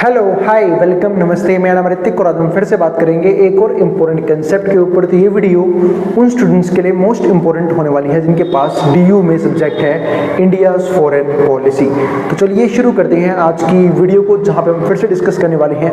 Hello hi welcome नमस्ते, मेरा नाम ऋतिक और आज हम फिर से बात करेंगे एक और इम्पोर्टेंट कंसेप्ट के ऊपर। तो ये वीडियो उन स्टूडेंट्स के लिए मोस्ट इम्पोर्टेंट होने वाली है जिनके पास डीयू में सब्जेक्ट है इंडियाज फॉरेन पॉलिसी। तो चलिए शुरू करते हैं आज की वीडियो को, जहाँ पे हम फिर से डिस्कस करने वाले हैं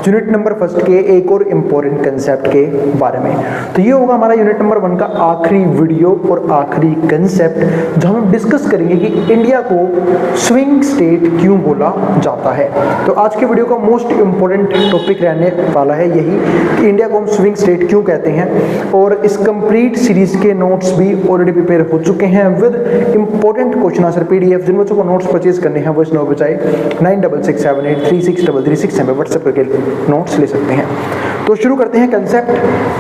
यूनिट नंबर फर्स्ट के एक और इम्पोर्टेंट कंसेप्ट के बारे में। तो ये होगा हमारा यूनिट नंबर 1 का आखिरी वीडियो और आखिरी कंसेप्ट, जहाँ हम डिस्कस करेंगे कि इंडिया को स्विंग स्टेट क्यों बोला जाता है। तो आज के वीडियो का मोस्ट इंपॉर्टेंट टॉपिक रहने वाला है यही कि इंडिया को हम स्विंग स्टेट क्यों कहते हैं। और इस कंप्लीट सीरीज के नोट्स भी ऑलरेडी प्रिपेयर हो चुके हैं with important question answer PDF. जिन बच्चों को नोट्स परचेज करने हैं वो इस नंबर पर चाहे 9667836336 में व्हाट्सएप करके नोट्स ले सकते हैं। तो शुरू करते हैं कंसेप्ट।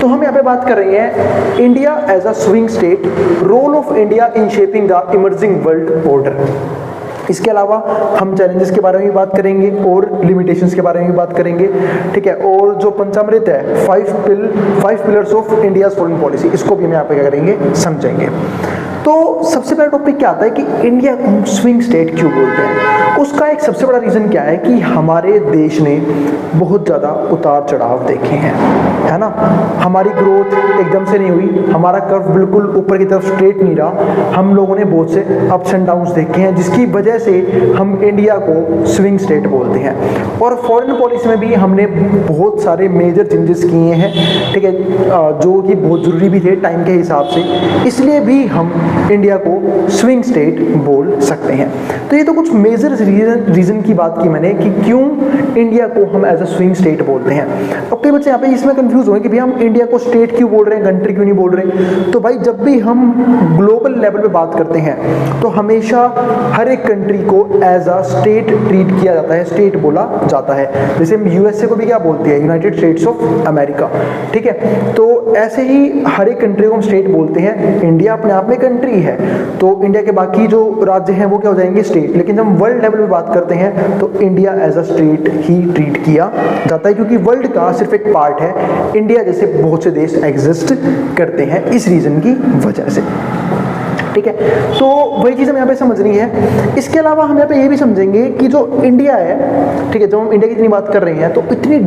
तो हम यहाँ पे बात कर रहे हैं India as a swing state, role of India in shaping the emerging world order. इसके अलावा हम चैलेंजेस के बारे में भी बात करेंगे और लिमिटेशंस के बारे में भी बात करेंगे, ठीक है। और जो पंचामृत है 5 pillars of India's foreign policy, इसको भी हम यहाँ पे क्या करेंगे, समझेंगे। तो सबसे पहला टॉपिक क्या आता है कि इंडिया को हम स्विंग स्टेट क्यों बोलते हैं। उसका एक सबसे बड़ा रीज़न क्या है कि हमारे देश ने बहुत ज़्यादा उतार चढ़ाव देखे हैं, है ना। हमारी ग्रोथ एकदम से नहीं हुई, हमारा कर्व बिल्कुल ऊपर की तरफ स्ट्रेट नहीं रहा। हम लोगों ने बहुत से अप्स एंड डाउन्स देखे हैं, जिसकी वजह से हम इंडिया को स्विंग स्टेट बोलते हैं। और फॉरेन पॉलिसी में भी हमने बहुत सारे मेजर चेंजेस किए हैं, ठीक है, जो कि बहुत ज़रूरी भी थे टाइम के हिसाब से, इसलिए भी हम इंडिया को स्विंग स्टेट बोल सकते हैं। तो ये तो कुछ मेजर रीजन की बात की मैंने कि क्यों इंडिया को हम एज अ स्विंग स्टेट बोलते हैं। अब कई बच्चे यहाँ पे इसमें कंफ्यूज हुए कि भैया हम इंडिया को स्टेट क्यों बोल रहे हैं, कंट्री क्यों नहीं बोल रहे। तो भाई जब भी हम ग्लोबल लेवल पे बात करते हैं तो हमेशा हर एक कंट्री को एज अ स्टेट ट्रीट किया जाता है, स्टेट बोला जाता है। जैसे हम यूएसए को भी क्या बोलते हैं, यूनाइटेड स्टेट्स ऑफ अमेरिका, ठीक है। तो ऐसे ही हर एक कंट्री को हम स्टेट बोलते हैं। इंडिया अपने आप में कंट्री है, तो इंडिया के बाकी जो राज्य हैं वो क्या हो जाएंगे, स्टेट। लेकिन जब हम वर्ल्ड लेवल पे बात करते हैं तो इंडिया एज अ स्टेट ही ट्रीट किया जाता है, क्योंकि वर्ल्ड का सिर्फ एक पार्ट है। इंडिया जैसे बहुत से देश एग्जिस्ट करते हैं इस रीजन की वजह से, ठीक है। तो वही चीज़ हम यहाँ पे समझनी है। इसके अलावा हम यहाँ पे ये भी समझेंगे कि जो इंडिया है, ठीक है, जब हम इंडिया की इतनी बात कर रहे हैं तो इतनी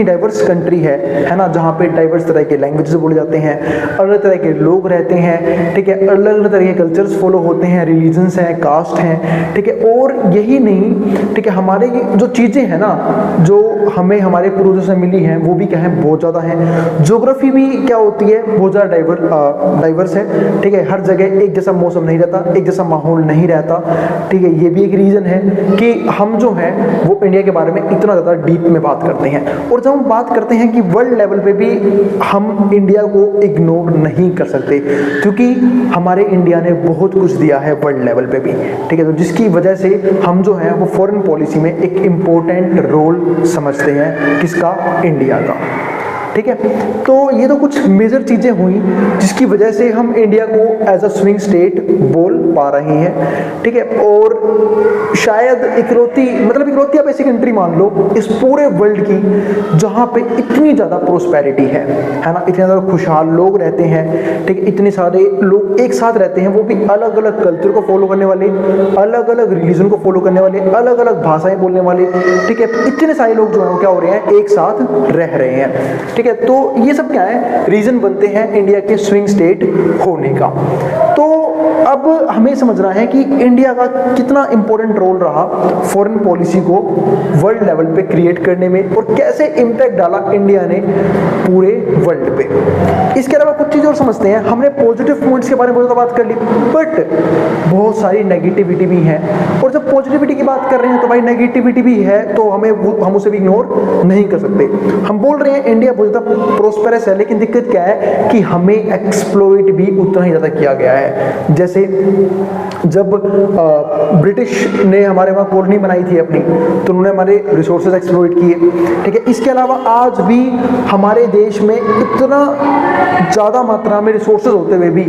डाइवर्स कंट्री है ना, जहाँ पे डाइवर्स तरह के लैंग्वेजेस बोले जाते हैं, अलग तरह के लोग रहते हैं, ठीक है, अलग अलग तरह के कल्चर्स फॉलो होते हैं, रिलीजन्स हैं, कास्ट हैं, ठीक है। और यही नहीं, ठीक है, हमारे जो चीज़ें हैं ना, जो हमें हमारे पूर्वजों से मिली हैं, वो भी क्या है, बहुत ज़्यादा है। ज्योग्राफी भी क्या होती है, बहुत ज़्यादा डाइवर्स है, ठीक है। हर जगह एक जैसा मौसम नहीं रहता, एक जैसा माहौल नहीं रहता, ठीक है। ये भी एक रीज़न है कि हम जो है वो इंडिया के बारे में इतना ज़्यादा डीप में बात करते हैं। और जब हम बात करते हैं कि वर्ल्ड लेवल पे भी हम इंडिया को इग्नोर नहीं कर सकते, क्योंकि हमारे इंडिया ने बहुत कुछ दिया है वर्ल्ड लेवल पे भी, ठीक है। तो जिसकी वजह से हम जो है वो फॉरेन पॉलिसी में एक इम्पोर्टेंट रोल समझते हैं, किसका, इंडिया का, ठीक है। तो ये तो कुछ मेजर चीज़ें हुई जिसकी वजह से हम इंडिया को एज अ स्विंग स्टेट बोल पा रहे हैं, ठीक है। और शायद इकलौती आप ऐसी कंट्री मान लो इस पूरे वर्ल्ड की जहाँ पे इतनी ज़्यादा प्रोस्पेरिटी है ना, इतने ज़्यादा खुशहाल लोग रहते हैं, ठीक है। इतने सारे लोग एक साथ रहते हैं, वो भी अलग अलग कल्चर को फॉलो करने वाले, अलग अलग रिलीजन को फॉलो करने वाले, अलग अलग भाषाएं बोलने वाले, ठीक है। इतने सारे लोग जो है क्या हो रहे हैं, एक साथ रह रहे हैं, ठीक है। तो ये सब क्या है, रीजन बनते हैं इंडिया के स्विंग स्टेट होने का। तो अब हमें समझना है कि इंडिया का कितना इंपॉर्टेंट रोल रहा फॉरेन पॉलिसी को वर्ल्ड लेवल पे क्रिएट करने में, और कैसे इंपैक्ट डाला इंडिया ने पूरे वर्ल्ड पे। इसके अलावा कुछ चीज़ और समझते हैं। हमने पॉजिटिव पॉइंट्स के बारे में बहुत बात कर ली, बट बहुत सारी नेगेटिविटी भी है। और जब पॉजिटिविटी की बात कर रहे हैं तो भाई नेगेटिविटी भी है, तो हम उसे भी इग्नोर नहीं कर सकते। हम बोल रहे हैं इंडिया बहुत ज़्यादा प्रोस्पेरस है, लेकिन दिक्कत क्या है कि हमें एक्सप्लॉइट भी उतना ही ज़्यादा किया गया है। जैसे जब ब्रिटिश ने हमारे वहाँ कॉलोनी बनाई थी अपनी, तो उन्होंने हमारे रिसोर्सेज एक्सप्लॉइट किए, ठीक है। इसके अलावा आज भी हमारे देश में इतना ज़्यादा मात्रा में रिसोर्सेज होते हुए भी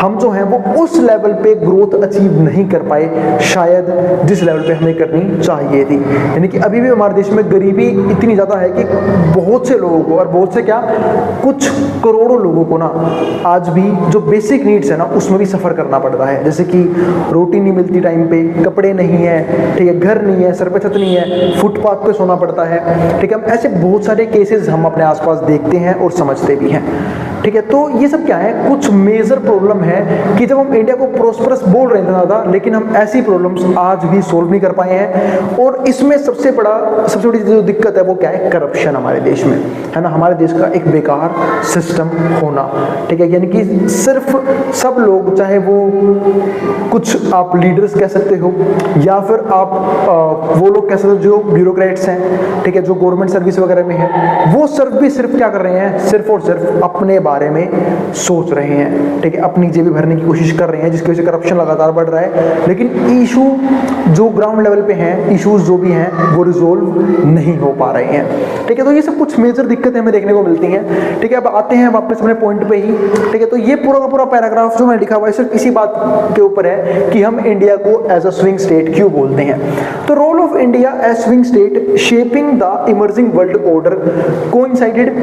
हम जो हैं वो उस लेवल पे ग्रोथ अचीव नहीं कर पाए, शायद जिस लेवल पे हमें करनी चाहिए थी। यानी कि अभी भी हमारे देश में गरीबी इतनी ज़्यादा है कि बहुत से लोगों को, और बहुत से क्या, कुछ करोड़ों लोगों को ना आज भी जो बेसिक नीड्स है ना उसमें भी सफ़र करना पड़ता है, जैसे कि रोटी नहीं मिलती टाइम पे, कपड़े नहीं है, ठीक है, घर नहीं है, सर पे छत नहीं है, फुटपाथ पे सोना पड़ता है, ठीक है। ऐसे बहुत सारे केसेस हम अपने आसपास देखते हैं और समझते भी हैं, ठीक है। तो ये सब क्या है, कुछ मेजर प्रॉब्लम है कि जब हम इंडिया को प्रोस्परस बोल रहे थे ज़्यादा, लेकिन हम ऐसी प्रॉब्लम्स आज भी सोल्व नहीं कर पाए हैं। और इसमें सबसे बड़ी जो दिक्कत है वो क्या है, करप्शन हमारे देश में, है ना। हमारे देश का एक बेकार सिस्टम होना, ठीक है, यानी कि सिर्फ सब लोग, चाहे वो कुछ आप लीडर्स कह सकते हो या फिर आप वो लोग कह सकते हो जो ब्यूरोक्रेट्स हैं, ठीक है, जो गवर्नमेंट सर्विस वगैरह में है, वो सिर्फ क्या कर रहे हैं, सिर्फ और सिर्फ अपने बारे में सोच रहे हैं, ठीक है, अपनी जेबी भरने की कोशिश कर रहे हैं, जिसकी वजह से करप्शन लगातार बढ़ रहा है। लेकिन इशू जो ग्राउंड लेवल पे हैं, इश्यूज जो भी हैं वो रिजोल्व नहीं हो पा रहे हैं, ठीक है। तो ये सब कुछ मेजर दिक्कतें हमें देखने को मिलती हैं, ठीक है। अब आते हैं वापस अपने पॉइंट पे ही, ठीक है। तो ये पूरा का पूरा पैराग्राफ जो मैं लिखा हुआ है सिर्फ इसी बात के ऊपर है कि हम इंडिया को एज अ स्विंग स्टेट क्यों बोलते हैं। तो role of India as swing state shaping the emerging world order coincided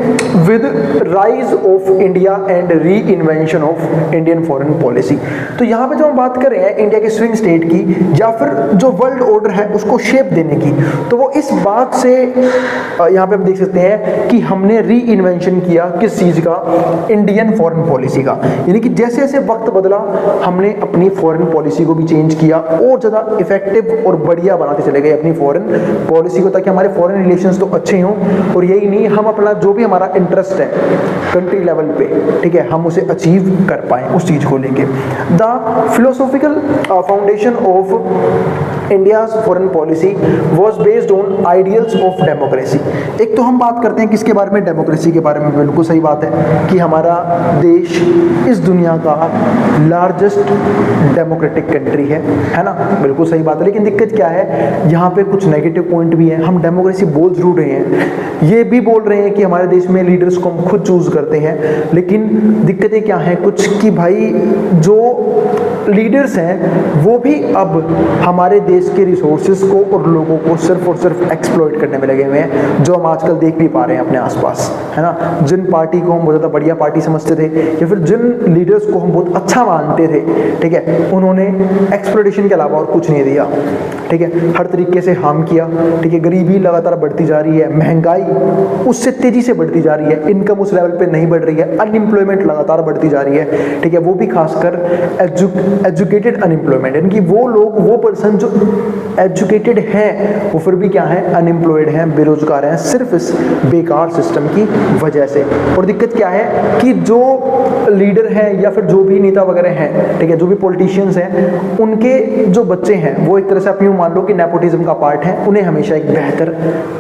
with rise of India and reinvention of Indian foreign policy. तो यहाँ पे जो हम बात कर रहे हैं इंडिया के स्विंग स्टेट की या फिर जो वर्ल्ड ऑर्डर है उसको शेप देने की, तो वो इस बात से यहाँ पे हम देख सकते हैं कि हमने री इन्वेंशन किया किस चीज का, इंडियन फॉरेन पॉलिसी का। यानी कि जैसे जैसे वक्त बदला हमने अपनी फॉरेन पॉलिसी को भी चेंज किया और ज़्यादा इफेक्टिव और बढ़िया बनाते चले गए अपनी फॉरेन पॉलिसी को, ताकि हमारे फॉरेन रिलेशंस तो अच्छे हों और यही नहीं, हम अपना जो भी हमारा इंटरेस्ट है कंट्री लेवल पे, ठीक है, हम उसे अचीव कर पाएं उस चीज़ को लेके। The philosophical foundation of India's foreign policy was based on ideals of democracy. एक तो हम बात करते हैं किसके बारे में, डेमोक्रेसी के बारे में। बिल्कुल सही बात है कि हमारा देश इस दुनिया का लार्जेस्ट डेमोक्रेटिक कंट्री है ना, बिल्कुल सही बात है। लेकिन दिक्कत क्या है, यहाँ पे कुछ नेगेटिव पॉइंट भी है। हम डेमोक्रेसी बोल जरूर रहे हैं, ये भी बोल रहे हैं कि हमारे देश में लीडर्स को हम खुद चूज करते हैं, लेकिन दिक्कतें क्या हैं कुछ कि भाई जो लीडर्स हैं वो भी अब हमारे देश के रिसोर्सेज को और लोगों को सिर्फ और सिर्फ एक्सप्लॉइट करने में लगे हुए हैं, जो हम आजकल देख भी पा रहे हैं अपने आसपास, है ना। जिन पार्टी को हम बहुत ज़्यादा बढ़िया पार्टी समझते थे या फिर जिन लीडर्स को हम बहुत अच्छा मानते थे, ठीक है, उन्होंने एक्सप्लॉइटेशन के अलावा और कुछ नहीं दिया, ठीक है, हर तरीके से हार्म किया, ठीक है। गरीबी लगातार बढ़ती जा रही है, महंगाई उससे तेजी से बढ़ती जा रही है, इनकम उस लेवल पे नहीं बढ़ रही है, अनएम्प्लॉयमेंट लगातार बढ़ती जा रही है, ठीक है, वो भी खासकर एजुकेटेड अनएम्प्लॉयमेंट, यानी कि वो लोग, वो पर्सन जो एजुकेटेड हैं वो फिर भी क्या है, अनएम्प्लॉयड हैं, बेरोजगार हैं, सिर्फ इस बेकार सिस्टम की वजह से। और दिक्कत क्या है कि जो लीडर हैं या फिर जो भी नेता वगैरह हैं, ठीक है, जो भी पॉलिटिशियंस हैं, उनके जो बच्चे हैं वो एक तरह से आप यूँ मान लो कि नेपोटिज्म का पार्ट है, उन्हें हमेशा एक बेहतर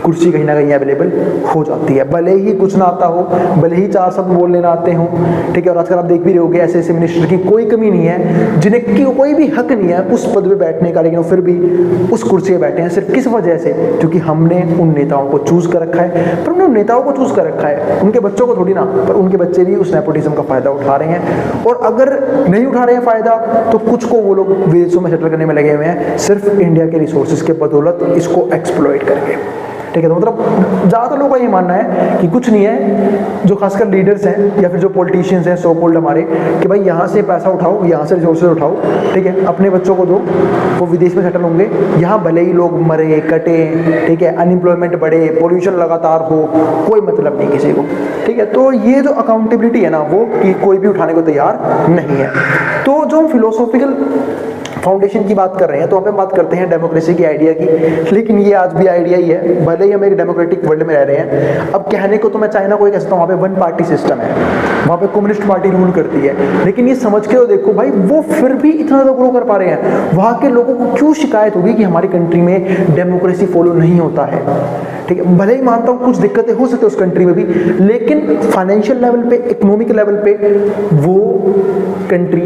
कुर्सी कहीं ना कहीं अवेलेबल हो जाती है, भले ही कुछ ना आता हो, भले ही चार शब्द बोल लेना आते हों, ठीक है। और आजकल आप देख भी रहे होगे ऐसे ऐसे मिनिस्टर की कोई कमी नहीं है जिन्हें कोई भी हक नहीं है उस पद पे बैठने का, लेकिन फिर भी उस कुर्सी पे बैठे हैं। सिर्फ किस वजह से, क्योंकि हमने उन नेताओं को चूज कर रखा है। पर हमने उन नेताओं को चूज कर रखा है, उनके बच्चों को थोड़ी ना, पर उनके बच्चे भी उस नेपोटिज्म का फायदा उठा रहे हैं। और अगर नहीं उठा रहे हैं फायदा तो कुछ को वो लोग विदेशों में सेटल करने में लगे हुए हैं, सिर्फ इंडिया के रिसोर्सेज के बदौलत इसको एक्सप्लॉइट करके, ठीक है। तो मतलब ज़्यादातर लोगों का ये मानना है कि कुछ नहीं है, जो खासकर लीडर्स हैं या फिर जो पॉलिटिशियंस हैं सो कॉल्ड हमारे, कि भाई यहाँ से पैसा उठाओ, यहाँ से रिसोर्सेज उठाओ, ठीक है, अपने बच्चों को दो, वो विदेश में सेटल होंगे, यहाँ भले ही लोग मरे कटे, ठीक है, अनएम्प्लॉयमेंट बढ़े, पोल्यूशन लगातार हो, कोई मतलब नहीं किसी को, ठीक है। तो ये जो अकाउंटेबिलिटी है ना, वो कि कोई भी उठाने को तैयार नहीं है। तो जो फिलोसॉफिकल फाउंडेशन की बात कर रहे हैं, तो हम बात करते हैं डेमोक्रेसी की आइडिया की, लेकिन ये आज भी आइडिया ही है, भले ही हम एक डेमोक्रेटिक वर्ल्ड में रह रहे हैं। अब कहने को तो मैं चाइना को ही कह सकता हूँ, वहाँ पे वन पार्टी सिस्टम है, वहाँ पे कम्युनिस्ट पार्टी रूल करती है, लेकिन ये समझ के तो देखो भाई, वो फिर भी इतना ज़्यादा ग्रो कर पा रहे हैं। वहाँ के लोगों को क्यों शिकायत होगी कि हमारी कंट्री में डेमोक्रेसी फॉलो नहीं होता है, ठीक है। भले ही मानता हूँ कुछ दिक्कतें हो सकती है उस कंट्री में भी, लेकिन फाइनेंशियल लेवल पे, इकोनॉमिक लेवल पे वो कंट्री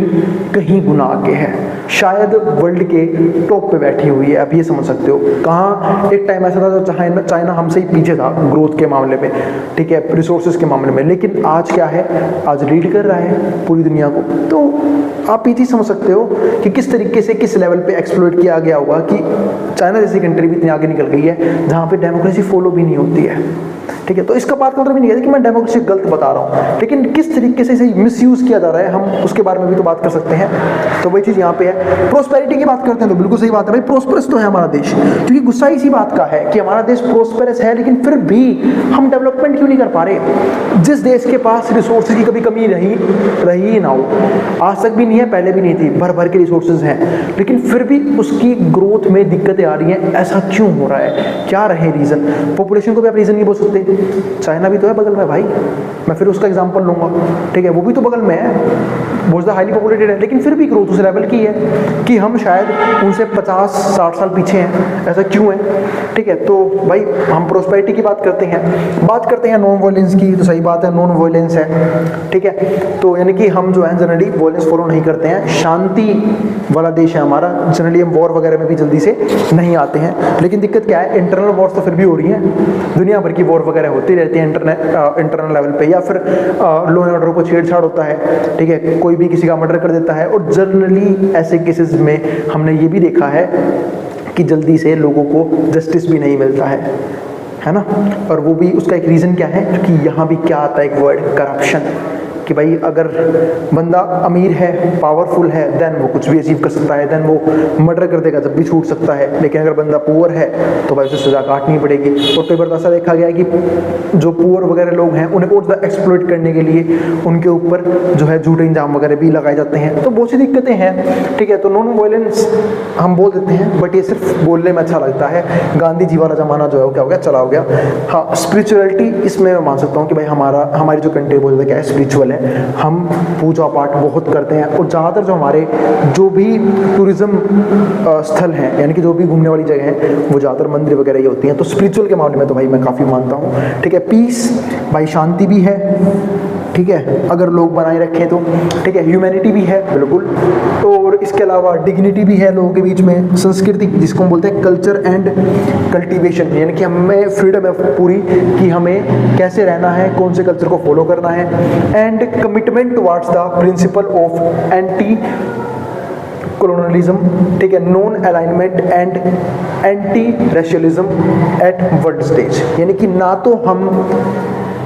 कहीं गुना आगे है। शायद शायद वर्ल्ड के टॉप पे बैठी हुई है, आप ये समझ सकते हो। कहाँ एक टाइम ऐसा था तो चाइना हमसे ही पीछे था ग्रोथ के मामले में, ठीक है, रिसोर्सेज के मामले में, लेकिन आज क्या है, आज लीड कर रहा है पूरी दुनिया को। तो आप ये चीज़ समझ सकते हो कि किस तरीके से किस लेवल पे एक्सप्लोइट किया गया होगा कि चाइना जैसी कंट्री भी इतनी आगे निकल गई है जहाँ पे डेमोक्रेसी फॉलो भी नहीं होती है, ठीक है। तो इसका बात का मतलब नहीं है कि मैं डेमोक्रेसी गलत बता रहा हूँ, लेकिन किस तरीके से इसे मिसयूज किया जा रहा है हम उसके बारे में भी तो बात कर सकते हैं। तो वही चीज़ यहाँ पे है। प्रोस्पेरिटी की बात करते हैं तो बिल्कुल सही बात है भाई, प्रोस्परस तो है हमारा देश, क्योंकि गुस्सा इसी बात का है कि हमारा देश प्रोस्पेरस है, लेकिन फिर भी हम डेवलपमेंट क्यों नहीं कर पा रहे। जिस देश के पास रिसोर्सेज की कभी कमी रही ही ना हो, आज तक भी नहीं है, पहले भी नहीं थी, भर भर के रिसोर्सेज हैं, लेकिन फिर भी उसकी ग्रोथ में दिक्कतें आ रही हैं, ऐसा क्यों हो रहा है, क्या रहे रीज़न। पॉपुलेशन को भी आप रीज़न नहीं बोल सकते, चाइना भी तो है बगल में भाई, मैं फिर उसका एग्जांपल लूंगा, ठीक है, वो भी तो बगल में है, बहुत ज़्यादा हाईली पॉपुलेटेड है, लेकिन फिर भी ग्रोथ उस लेवल की है कि हम शायद उनसे 50-60 साल पीछे हैं, ऐसा क्यों है, ठीक है। तो भाई हम प्रोस्पेरिटी की बात करते हैं नॉन वायलेंस की, तो सही बात है, नॉन वायलेंस है, ठीक है। तो यानी कि हम जो है जनरली वायलेंस फॉलो नहीं करते हैं, शांति वाला देश है हमारा, जनरली हम वॉर वगैरह में भी जल्दी से नहीं आते हैं। लेकिन दिक्कत क्या है, इंटरनल वॉर्स तो फिर भी हो रही हैं, दुनिया भर की वॉर वगैरह होती रहती है इंटरनल लेवल पे, या फिर लॉ एंड ऑर्डर को छेड़छाड़ होता है, ठीक है, कोई भी किसी का मर्डर कर देता है। और जनरली ऐसे केसेस में हमने ये भी देखा है कि जल्दी से लोगों को जस्टिस भी नहीं मिलता है ना। और वो भी उसका एक रीज़न क्या है, क्योंकि यहाँ भी क्या आता है एक वर्ड, करप्शन, कि भाई अगर बंदा अमीर है, पावरफुल है, देन वो कुछ भी अचीव कर सकता है, देन वो मर्डर कर देगा जब भी छूट सकता है। लेकिन अगर बंदा पुअर है तो भाई उसे सजा काटनी पड़ेगी। और कई बार ऐसा देखा गया है कि जो पुअर वगैरह लोग हैं उन्हें और ज़्यादा एक्सप्लॉइट करने के लिए उनके ऊपर जो है झूठे इंजाम वगैरह भी लगाए जाते हैं। तो बहुत सी दिक्कतें हैं, ठीक है। तो नॉन वायलेंस हम बोल देते हैं, बट ये सिर्फ बोलने में अच्छा लगता है। गांधी जी वाला ज़माना जो है वो क्या हो गया, चला हो गया। हाँ, स्पिरिचुअलिटी इसमें मैं मान सकता हूँ कि भाई हमारी जो कंट्री बहुत ज़्यादा क्या है, स्पिरिचुअल है, हम पूजा पाठ बहुत करते हैं। और ज़्यादातर जो हमारे जो भी टूरिज्म स्थल हैं, यानी कि जो भी घूमने वाली जगह हैं, वो ज़्यादातर मंदिर वगैरह ही होती हैं। तो स्पिरिचुअल के मामले में तो भाई मैं काफ़ी मानता हूँ, ठीक है। पीस भाई, शांति भी है, ठीक है, अगर लोग बनाए रखें तो, ठीक है। ह्यूमैनिटी भी है बिल्कुल, और इसके अलावा डिग्निटी भी है लोगों के बीच में। संस्कृति जिसको हम बोलते हैं कल्चर एंड कल्टीवेशन, यानी कि हमें फ्रीडम है पूरी कि हमें कैसे रहना है, कौन से कल्चर को फॉलो करना है। And commitment towards the principle of anti colonialism, ठीक है, non alignment and anti racialism at world stage, यानी कि ना तो हम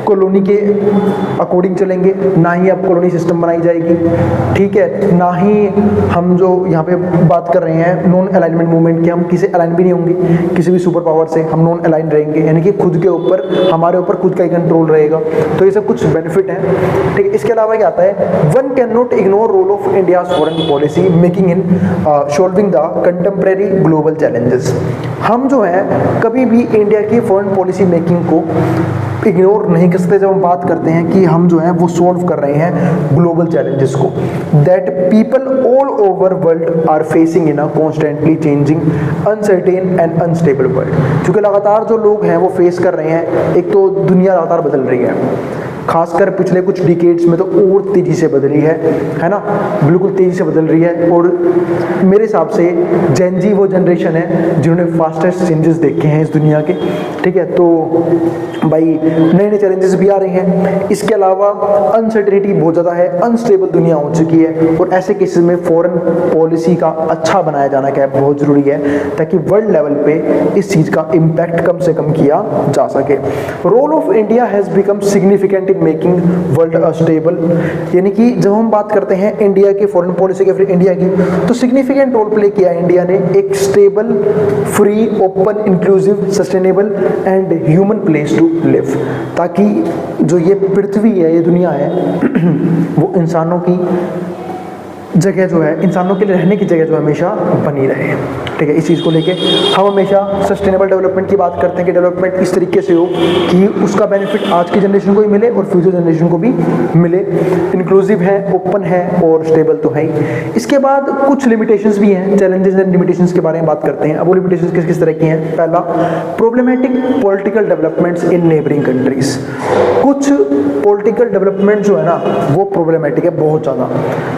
कॉलोनी के अकॉर्डिंग चलेंगे, ना ही अब कॉलोनी सिस्टम बनाई जाएगी, ठीक है, ना ही हम जो यहाँ पे बात कर रहे हैं नॉन अलाइनमेंट मूवमेंट की, हम किसी अलाइन भी नहीं होंगे किसी भी सुपर पावर से, हम नॉन अलाइन रहेंगे, यानी कि खुद के ऊपर, हमारे ऊपर खुद का ही कंट्रोल रहेगा। तो ये सब कुछ बेनिफिट है, ठीक है। इसके अलावा क्या आता है, one can not ignore role of India's foreign policy making in solving the contemporary global challenges. हम जो है कभी भी इंडिया की फॉरेन पॉलिसी मेकिंग को इग्नोर नहीं कर सकते जब हम बात करते हैं कि हम जो है वो सॉल्व कर रहे हैं ग्लोबल चैलेंजेस को, that people all over world are facing in a constantly changing uncertain and unstable world. क्योंकि लगातार जो लोग हैं वो फेस कर रहे हैं, एक तो दुनिया लगातार बदल रही है, खासकर पिछले कुछ डिकेड्स में तो और तेज़ी से बदली है ना, बिल्कुल तेज़ी से बदल रही है। और मेरे हिसाब से जेन जी वो जनरेशन है जिन्होंने फास्टेस्ट चेंजेस देखे हैं इस दुनिया के, ठीक है। तो भाई नए नए चैलेंजेस भी आ रहे हैं। इसके अलावा अनसर्टेनिटी बहुत ज़्यादा है, अनस्टेबल दुनिया हो चुकी है, और ऐसे केसेस में फॉरेन पॉलिसी का अच्छा बनाया जाना क्या है, बहुत ज़रूरी है, ताकि वर्ल्ड लेवल पे इस चीज़ का इम्पैक्ट कम से कम किया जा सके। Role of India has become significant making world stable, यानी कि जब हम बात करते हैं इंडिया के फॉरेन पॉलिसी के, फिर इंडिया की, तो सिग्निफिकेंट रोल प्ले किया इंडिया ने एक stable, free, open, inclusive, sustainable and human place to live, ताकि जो ये पृथ्वी है, ये दुनिया है, वो इंसानों की जगह जो है, इंसानों के लिए रहने की जगह जो हमेशा बनी रहे। ठीक है। इस चीज़ को लेके हम हमेशा सस्टेनेबल डेवलपमेंट की बात करते हैं कि डेवलपमेंट इस तरीके से हो कि उसका बेनिफिट आज की जनरेशन को भी मिले और फ्यूचर जनरेशन को भी मिले, इंक्लूसिव है, ओपन है और स्टेबल तो है ही। इसके बाद कुछ लिमिटेशंस भी हैं, चैलेंजेस एंड लिमिटेशंस के बारे में बात करते हैं। अब वो लिमिटेशंस किस किस तरह की हैं? पहला, problematic political developments in neighbouring countries. कुछ पॉलिटिकल डेवलपमेंट जो है ना वो प्रॉब्लमेटिक है बहुत ज़्यादा,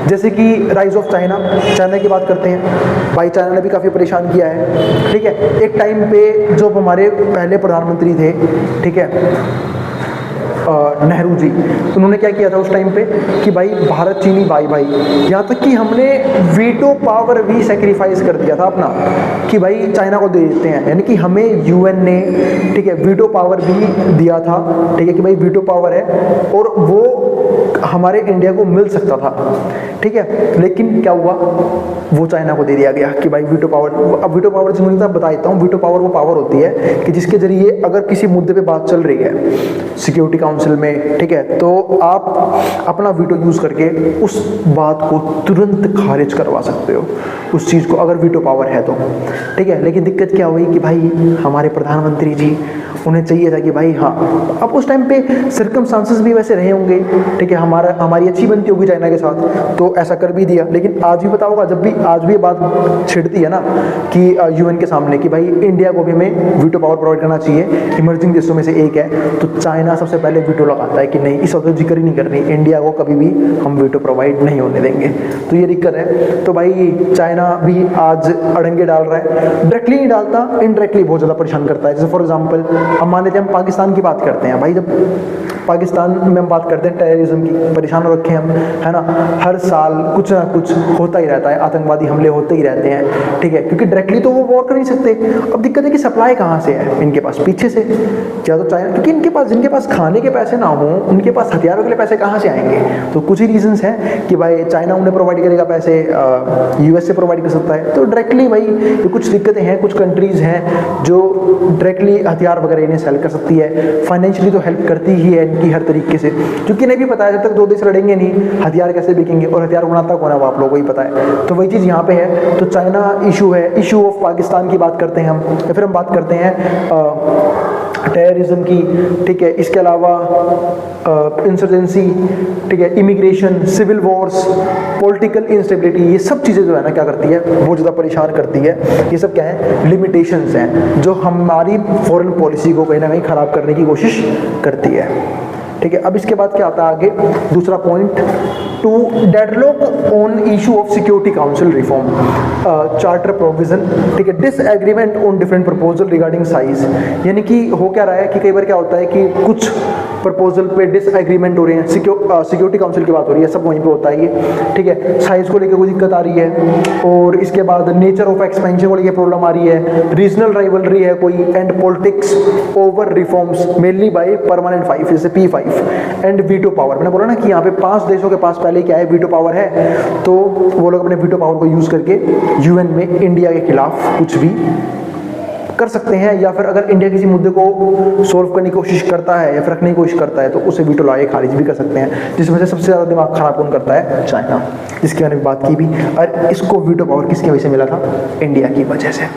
जैसे कि राइज ऑफ चाइना। चाइना की बात करते हैं भाई, चाइना ने भी काफ़ी परेशान किया है, ठीक है। एक टाइम पे जो हमारे पहले प्रधानमंत्री थे, ठीक है, नेहरू जी, उन्होंने क्या किया था उस टाइम पे कि भाई भारत चीनी भाई भाई, यहाँ तक कि हमने वीटो पावर भी सेक्रीफाइस कर दिया था अपना कि भाई चाइना को दे देते हैं, यानी कि हमें यूएन ने, ठीक है, वीटो पावर भी दिया था, ठीक है, कि भाई वीटो पावर है और वो हमारे इंडिया को मिल सकता था, ठीक है। लेकिन क्या हुआ, वो चाइना को दे दिया गया कि भाई वीटो पावर। अब वीटो पावर जो मैं बता देता हूँ, वीटो पावर वो पावर होती है कि जिसके जरिए अगर किसी मुद्दे पे बात चल रही है सिक्योरिटी काउंसिल में, ठीक है, तो आप अपना वीटो यूज करके उस बात को तुरंत खारिज करवा सकते हो, उस चीज़ को, अगर वीटो पावर है तो, ठीक है। लेकिन दिक्कत क्या हुई कि भाई हमारे प्रधानमंत्री जी, उन्हें चाहिए था कि भाई हाँ, अब उस टाइम पे सर्कमस्टांसेस भी वैसे रहे होंगे, ठीक है, हमारी अच्छी बनती होगी चाइना के साथ, तो ऐसा कर भी दिया। लेकिन आज भी पता होगा, जब भी आज भी ये बात छिड़ती है ना कि यूएन के सामने कि भाई इंडिया को भी हमें वीटो पावर प्रोवाइड करना चाहिए, इमर्जिंग देशों में से एक है, तो चाइना सबसे पहले वीटो लगाता है कि नहीं, इस वक्त जिक्र ही नहीं करनी, इंडिया को कभी भी हम वीटो प्रोवाइड नहीं होने देंगे। तो ये दिक्कत है। तो भाई चाइना भी आज अड़ंगे डाल रहा है, डायरेक्टली नहीं डालता, इनडायरेक्टली बहुत ज़्यादा परेशान करता है। जैसे फॉर एग्जाम्पल हम मान लेते हैं, हम पाकिस्तान की बात करते हैं भाई, जब पाकिस्तान में हम बात करते हैं टेररिज्म की, परेशान हो रखे हैं हम, है ना, हर साल कुछ ना कुछ होता ही रहता है, आतंकवादी हमले होते ही रहते हैं, ठीक है, क्योंकि डायरेक्टली तो वो वॉर कर नहीं सकते। अब दिक्कत है कि सप्लाई कहाँ से है इनके पास, पीछे से, क्या तो चाइना, क्योंकि इनके पास, जिनके पास खाने के पैसे ना हो, उनके पास हथियारों के लिए पैसे कहाँ से आएंगे? तो कुछ ही रीजंस हैं कि भाई चाइना उन्हें प्रोवाइड करेगा पैसे, यूएस से प्रोवाइड कर सकता है, तो डायरेक्टली भाई ये कुछ दिक्कतें हैं, कुछ कंट्रीज़ हैं जो डायरेक्टली हथियार वगैरह इन्हें सेल कर सकती है, फाइनेंशियली तो हेल्प करती ही है इनकी हर तरीके से, क्योंकि इन्हें भी पता है जब तक दो देश लड़ेंगे नहीं, हथियार कैसे बिकेंगे, और हथियार बनाता कौन है वो आप लोगों को ही पता है। तो वही चीज़ यहाँ पे है। तो चाइना इशू है, इशू ऑफ पाकिस्तान की बात करते हैं हम, या फिर हम बात करते हैं टेररिज्म की, ठीक है, इसके अलावा इंसर्जेंसी, ठीक है, immigration, civil wars, political instability, ये सब चीज़ें जो है ना क्या करती है, बहुत ज़्यादा परेशान करती है। ये सब क्या है, लिमिटेशंस हैं जो हमारी फॉरेन पॉलिसी को कहीं ना कहीं ख़राब करने की कोशिश करती है, ठीक है। अब इसके बाद क्या आता है आगे, दूसरा point, two deadlock on issue of security council reform, charter provision, ठीक है, disagreement on different proposal regarding size. यानी कि हो क्या रहा है कि कई बार क्या होता है कि कुछ प्रपोजल पे डिसएग्रीमेंट हो रहे हैं, सिक्योरिटी काउंसिल की बात हो रही है, सब वहीं पे होता है ये, ठीक है, साइज को लेकर कोई दिक्कत आ रही है, और इसके बाद नेचर ऑफ एक्सपेंशन को लेकर प्रॉब्लम आ रही है, रीजनल राइवलरी है कोई, and politics over reforms mainly by permanent 5 जैसे P5 एंड वीटो पावर। मैंने बोला ना कि यहाँ पे 5 देशों के पास पहले क्या है, वीटो पावर है, तो वो लोग अपने वीटो पावर को यूज करके यूएन में इंडिया के खिलाफ कुछ भी कर सकते हैं, या फिर अगर इंडिया किसी मुद्दे को सोल्व करने की कोशिश करता है या फिर रखने की कोशिश करता है तो उसे वीटो लाके खारिज भी कर सकते हैं, जिसमें से सबसे ज़्यादा दिमाग खराब कौन करता है, चाइना, जिसकी मैंने बात की भी। और इसको वीटो पावर किसकी वजह से मिला था, इंडिया की वजह से।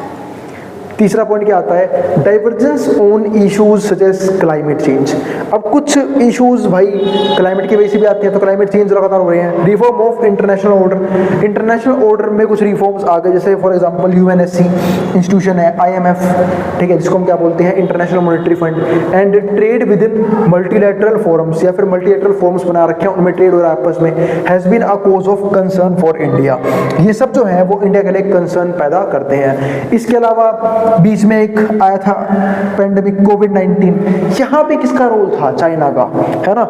तीसरा पॉइंट क्या आता है, divergence on issues such as climate change. अब कुछ इश्यूज भाई क्लाइमेट की वजह से भी आते हैं, तो क्लाइमेट चेंज लगातार हो रहे हैं। Reform of international order, international order में कुछ रिफॉर्म्स आ गए, जैसे फॉर एग्जांपल यूएनएससी इंस्टीट्यूशन है, IMF, ठीक है, जिसको हम क्या बोलते हैं, international monetary fund, and trade with in multilateral forums, या फिर मल्टीलैटरल फोरम्स बना रखे हैं, उनमें ट्रेड हो रहा है आपस में, has been a cause of concern for India. ये सब जो है वो इंडिया के लिए कंसर्न पैदा करते हैं। इसके अलावा बीच में एक आया था पेंडेमिक कोविड-19, यहाँ पे किसका रोल था, चाइना का, है ना,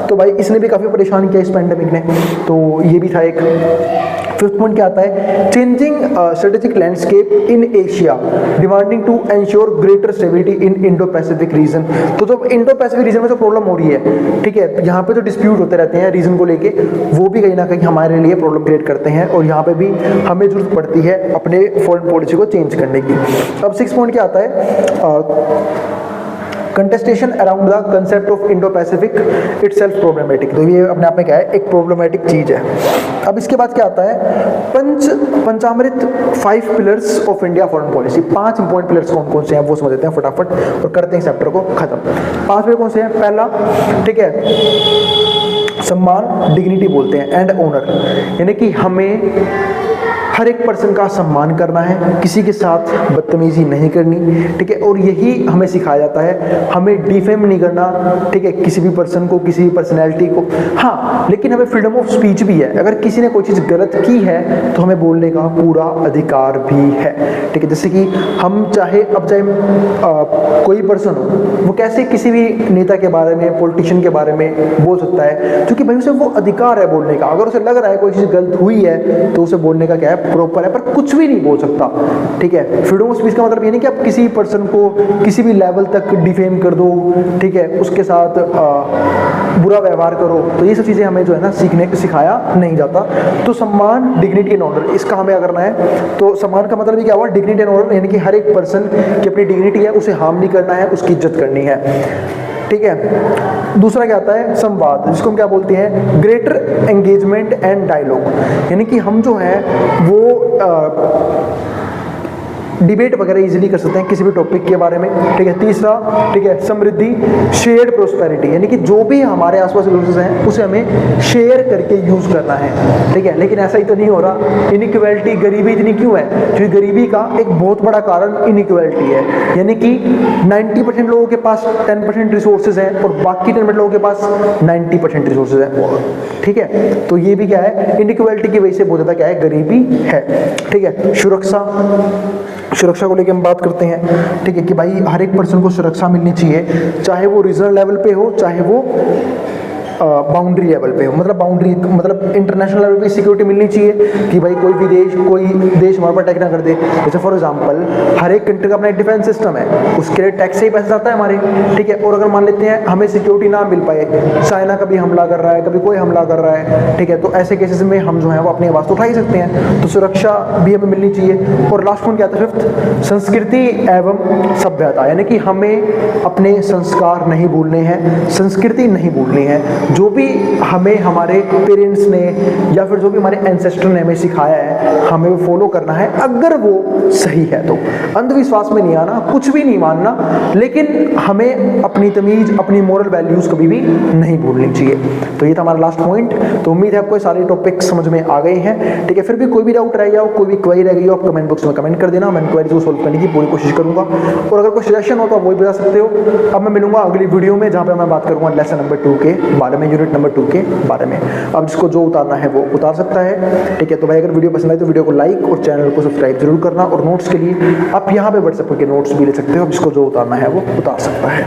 तो भाई इसने भी काफी परेशान किया इस पेंडेमिक ने, तो ये भी था एक। फिफ्थ पॉइंट क्या आता है, changing strategic landscape in Asia demanding to ensure greater stability in Indo Pacific region. तो जो इंडो पैसिफिक रीजन में जो प्रॉब्लम हो रही है, ठीक है, यहाँ पे जो डिस्प्यूट होते रहते हैं रीजन को लेके, वो भी कहीं ना कहीं हमारे लिए प्रॉब्लम क्रिएट करते हैं, और यहाँ पे भी हमें जरूरत पड़ती है अपने फॉरेन पॉलिसी को चेंज करने की। अब 6 पॉइंट क्या आता है, contestation around the concept of Indo Pacific itself problematic. तो ये अपने आप में क्या है, एक प्रॉब्लमेटिक चीज है। अब इसके बाद क्या आता है, पंचामृत 5 pillars of India foreign policy. 5 important pillars कौन कौन से हैं वो समझ लेते हैं फटाफट और करते हैं चैप्टर को खत्म। 5 पिलर कौन से हैं? पहला, ठीक है, सम्मान, डिग्निटी बोलते हैं, एंड ऑनर, यानी कि हमें हर एक पर्सन का सम्मान करना है, किसी के साथ बदतमीजी नहीं करनी, ठीक है, और यही हमें सिखाया जाता है। हमें डिफेम नहीं करना, ठीक है, किसी भी पर्सन को, किसी भी पर्सनैलिटी को। हाँ, लेकिन हमें फ्रीडम ऑफ स्पीच भी है। अगर किसी ने कोई चीज़ गलत की है तो हमें बोलने का पूरा अधिकार भी है, ठीक है। जैसे कि हम चाहे कोई पर्सन हो, वो कैसे किसी भी नेता के बारे में, पॉलिटिशियन के बारे में बोल सकता है, क्योंकि भाई उसे वो अधिकार है बोलने का। अगर उसे लग रहा है कोई चीज़ गलत हुई है तो उसे बोलने का क्या है, प्रॉपर है, पर कुछ भी नहीं बोल सकता, ठीक है। फ्रीडम ऑफ स्पीच का मतलब ये नहीं कि आप किसी पर्सन को किसी भी लेवल तक डिफेम कर दो, ठीक है, उसके साथ बुरा व्यवहार करो। तो ये सब चीज़ें हमें जो है ना सिखाया नहीं जाता। तो सम्मान, डिग्निटी एंड ऑनर, इसका हमें क्या करना है। तो सम्मान का मतलब क्या हुआ, डिग्निटी एंड ऑनर, यानी कि हर एक पर्सन की अपनी डिग्निटी है, उसे हार्म नहीं करना है, उसकी इज्जत करनी है, ठीक है। दूसरा क्या आता है, संवाद, जिसको हम क्या बोलते हैं, ग्रेटर एंगेजमेंट एंड डायलॉग, यानी कि हम जो है वो डिबेट वगैरह इजीली कर सकते हैं किसी भी टॉपिक के बारे में, ठीक है। तीसरा, ठीक है, समृद्धि, शेयर्ड प्रोस्पेरिटी, यानी कि जो भी हमारे आसपास रिसोर्सेज हैं उसे हमें शेयर करके यूज करना है, ठीक है। लेकिन ऐसा ही तो नहीं हो रहा। इनइक्वालिटी, गरीबी इतनी क्यों है? क्योंकि गरीबी का एक बहुत बड़ा कारण इनइक्वालिटी है, यानी कि 90% लोगों के पास 10% रिसोर्सेज हैं और बाकी 10% लोगों के पास 90% रिसोर्सेज हैं, ठीक है। तो ये भी क्या है, इनइक्वालिटी की वजह से बहुत ज़्यादा क्या है, गरीबी है, ठीक है। सुरक्षा को लेकर हम बात करते हैं, ठीक है, कि भाई हर एक पर्सन को सुरक्षा मिलनी चाहिए, चाहे वो रीजनल लेवल पे हो, चाहे वो बाउंड्री लेवल पे हो, मतलब इंटरनेशनल लेवल पे सिक्योरिटी मिलनी चाहिए कि भाई कोई देश हमारे पर अटैक ना कर दे। जैसे फॉर एग्जांपल, हर एक कंट्री का अपना एक डिफेंस सिस्टम है, उसके लिए टैक्स से ही पैसा जाता है हमारे, ठीक है। और अगर मान लेते हैं हमें सिक्योरिटी ना मिल पाए, चाइना कभी हमला कर रहा है, कभी कोई हमला कर रहा है, ठीक है, तो ऐसे केसेस में हम जो है वो अपनी आवाज़ तो उठा ही सकते हैं। तो सुरक्षा भी हमें मिलनी चाहिए। और लास्ट पॉइंट क्या था, 5th, संस्कृति एवं सभ्यता, यानी कि हमें अपने संस्कार नहीं भूलने हैं, संस्कृति नहीं भूलनी है। जो भी हमें हमारे पेरेंट्स ने या फिर जो भी हमारे एंसेस्टर ने हमें सिखाया है, हमें वो फॉलो करना है, अगर वो सही है तो। अंधविश्वास में नहीं आना, कुछ भी नहीं मानना, लेकिन हमें अपनी तमीज, अपनी मोरल वैल्यूज कभी भी नहीं भूलनी चाहिए। तो ये था हमारा लास्ट पॉइंट। तो उम्मीद है आपको ये सारे टॉपिक समझ में आ गए हैं, ठीक है। फिर भी कोई भी डाउट रह गया हो, कोई भी क्वेरी रह गई हो, आप कमेंट बॉक्स में कमेंट कर देना, मैं क्वेरी को सोल्व करने की पूरी कोशिश करूंगा। और अगर कोई सजेशन हो तो आप वो भी बता सकते हो। अब मैं मिलूंगा अगली वीडियो में, जहाँ पे मैं बात करूंगा लेसन नंबर 2 के बारे में, यूनिट नंबर 2 के बारे में। अब जिसको जो उतारना है वो उतार सकता है, ठीक है। तो भाई अगर वीडियो पसंद आए तो वीडियो को लाइक और चैनल को सब्सक्राइब जरूर करना। और नोट्स के लिए आप यहाँ पे व्हाट्सएप के नोट्स भी ले सकते हो, जिसको जो उतारना है वो उतार सकता है।